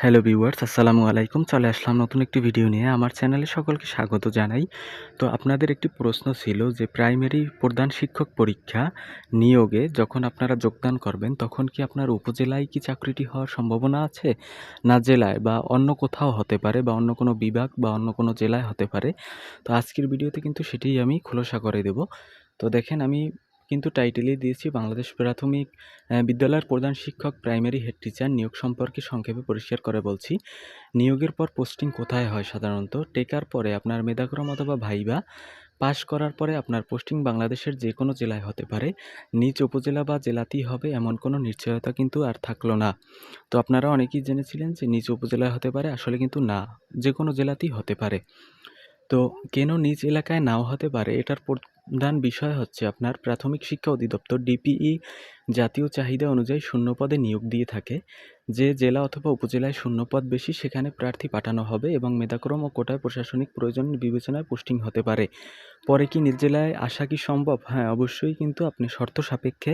Hello viewers, আসসালামু আলাইকুম। চলে আসলাম নতুন একটি ভিডিও নিয়ে। আমার চ্যানেলে সকলকে স্বাগত জানাই। তো আপনাদের একটি প্রশ্ন ছিল যে প্রাইমারি প্রধান শিক্ষক পরীক্ষা নিয়োগে যখন আপনারা যোগদান করবেন তখন কি আপনার উপজেলায় কি চাকরিটি হওয়ার সম্ভাবনা আছে? না জেলায় বা অন্য কোথাও হতে পারে বা অন্য কোনো বিভাগ বা অন্য কোনো জেলায় হতে পারে। তো আজকের ভিডিওতে কিন্তু সেটিই আমি খোলসা করে দেব। তো দেখেন আমি কিন্তু টাইটেলেই দিয়েছি বাংলাদেশ প্রাথমিক বিদ্যালয়ের প্রধান শিক্ষক প্রাইমারি হেড টিচার নিয়োগ সম্পর্কে সংক্ষেপে পরিষ্কার করে বলছি। নিয়োগের পর পোস্টিং কোথায় হয় সাধারণত? টেকার পরে আপনার মেধাক্রম অথবা ভাইবা পাশ করার পরে আপনার পোস্টিং বাংলাদেশের যে কোনো জেলায় হতে পারে। নিজ উপজেলা বা জেলাতেই হবে এমন কোনো নিশ্চয়তা কিন্তু আর থাকলো না। তো আপনারা অনেকেই জেনেছিলেন যে নিজ উপজেলায় হতে পারে, আসলে কিন্তু না, যে কোনো জেলাতেই হতে পারে। তো কেন নিজ এলাকায় নাও হতে পারে এটার প্রধান বিষয় হচ্ছে আপনার প্রাথমিক শিক্ষা অধিদপ্তর ডিপিই জাতীয় চাহিদা অনুযায়ী শূন্যপদে নিয়োগ দিয়ে থাকে। যে জেলা অথবা উপজেলায় শূন্যপদ বেশি সেখানে প্রার্থী পাঠানো হবে এবং মেধাক্রম ও কোটায় প্রশাসনিক প্রয়োজন বিবেচনায় পোস্টিং হতে পারে। পরে কি নিজ জেলায় আসা কি সম্ভব? হ্যাঁ, অবশ্যই, কিন্তু আপনি শর্ত সাপেক্ষে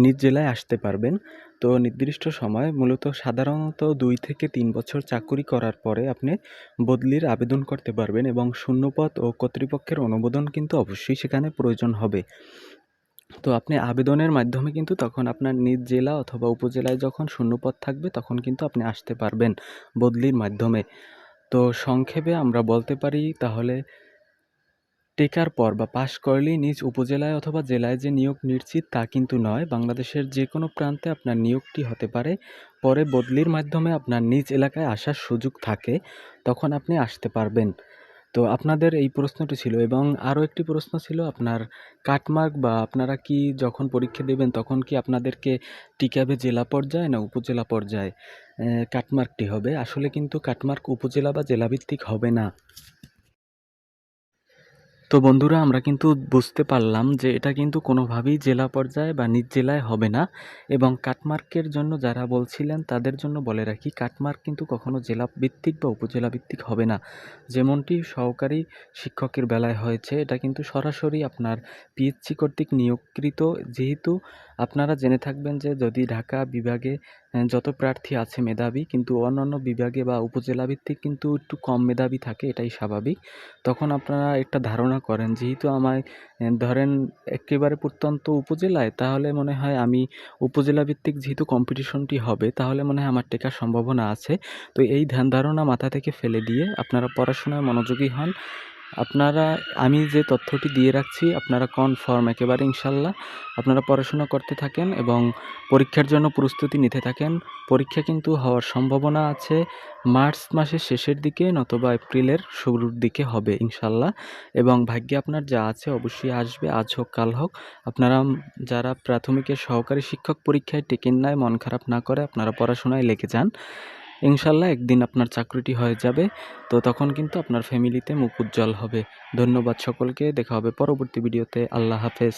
নিজ জেলায় আসতে পারবেন। তো নির্দিষ্ট সময় মূলত সাধারণত ২ থেকে ৩ বছর চাকুরি করার পরে আপনি বদলির আবেদন করতে পারবেন এবং শূন্যপদ ও কর্তৃপক্ষের অনুমোদন কিন্তু অবশ্যই সেখানে প্রয়োজন হবে। তো আপনি আবেদনের মাধ্যমে কিন্তু তখন আপনার নিজ জেলা অথবা উপজেলায় যখন শূন্যপদ থাকবে তখন কিন্তু আপনি আসতে পারবেন বদলির মাধ্যমে। তো সংক্ষেপে আমরা বলতে পারি তাহলে টেকার পর বা পাশ করলেই নিজ উপজেলায় অথবা জেলায় যে নিয়োগ নিশ্চিত তা কিন্তু নয়। বাংলাদেশের যে কোনো প্রান্তে আপনার নিয়োগটি হতে পারে। পরে বদলির মাধ্যমে আপনার নিজ এলাকায় আসার সুযোগ থাকে, তখন আপনি আসতে পারবেন। তো আপনাদের এই প্রশ্নটি ছিল এবং আরও একটি প্রশ্ন ছিল আপনার কাটমার্ক বা আপনারা কি যখন পরীক্ষা দেবেন তখন কি আপনাদেরকে টিকাবে জেলা পর্যায়ে না উপজেলা পর্যায়ে কাটমার্কটি হবে? আসলে কিন্তু কাটমার্ক উপজেলা বা জেলাভিত্তিক হবে না। তো বন্ধুরা, আমরা কিন্তু বুঝতে পারলাম যে এটা কিন্তু কোনোভাবেই জেলা পর্যায়ে বা নিজ জেলায় হবে না। এবং কাটমার্কের জন্য যারা বলছিলেন তাদের জন্য বলে রাখি, কাটমার্ক কিন্তু কখনো জেলা ভিত্তিক বা উপজেলা ভিত্তিক হবে না। যেমনটি সহকারী শিক্ষকের বেলায় হয়েছে, এটা কিন্তু সরাসরি আপনার পিএইচসি কর্তৃক নিয়োগকৃত। যেহেতু আপনারা জেনে থাকবেন যে যদি ঢাকা বিভাগে যত প্রার্থী আছে মেধাবী, কিন্তু অন্যান্য বিভাগে বা উপজেলা ভিত্তিক কিন্তু একটু কম মেধাবী থাকে, এটাই স্বাভাবিক। তখন আপনারা একটা ধারণা করেন যেহেতু আমায় ধরেন একেবারে প্রত্যন্ত উপজেলায়, তাহলে মনে হয় আমি উপজেলা ভিত্তিক যেহেতু কম্পিটিশনটি হবে তাহলে মনে হয় আমার টেকার সম্ভাবনা আছে। তো এই ধ্যান ধারণা মাথা থেকে ফেলে দিয়ে আপনারা পড়াশোনায় মনোযোগী হন। আপনারা, আমি যে তথ্যটি দিয়ে রাখছি আপনারা কনফার্ম একেবারে ইনশাল্লাহ আপনারা পড়াশোনা করতে থাকেন এবং পরীক্ষার জন্য প্রস্তুতি নিতে থাকেন। পরীক্ষা কিন্তু হওয়ার সম্ভাবনা আছে মার্চ মাসের শেষের দিকে নতুবা এপ্রিলের শুরুর দিকে হবে ইনশাল্লাহ। এবং ভাগ্যে আপনার যা আছে অবশ্যই আসবে, আজ হোক কাল হোক। আপনারা যারা প্রাথমিকের সহকারী শিক্ষক পরীক্ষায় টেকেন নাই, মন খারাপ না করে আপনারা পড়াশোনায় লেগে যান। ইনশাল্লাহ একদিন আপনার চাকরিটি হয়ে যাবে। তো তখন কিন্তু আপনার ফ্যামিলিতে মুখ উজ্জ্বল হবে। ধন্যবাদ সকলকে, দেখা হবে পরবর্তী ভিডিওতে। আল্লাহ হাফেজ।